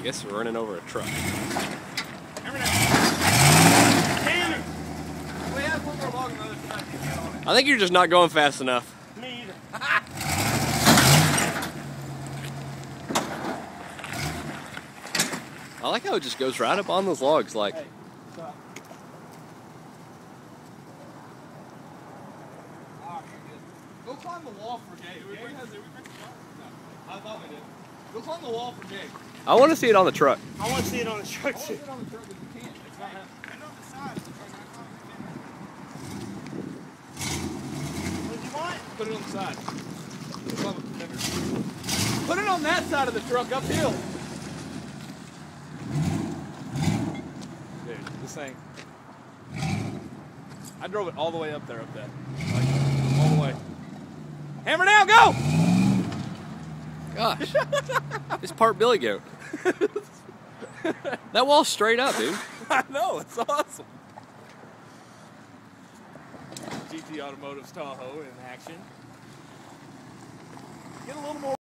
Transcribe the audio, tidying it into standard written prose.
guess we're running over a truck. I think you're just not going fast enough. Me either. I like how it just goes right up on those logs, like. Hey, stop. Go climb the wall for Gabe. Gabe has it. No, I thought we did. Go climb the wall for Gabe. I want to see it on the truck. I want to see it on the truck too. I want to see it on the truck, but you can't. It's not happening. And on the side. What do you want? Put it on the side. Put it on that side of the truck uphill. Dude, this thing. I drove it all the way up there, like, all the way. Hammer down, go! Gosh, it's part Billy Goat. That wall's straight up, dude. I know, it's awesome. GT Automotive's Tahoe in action. Get a little more.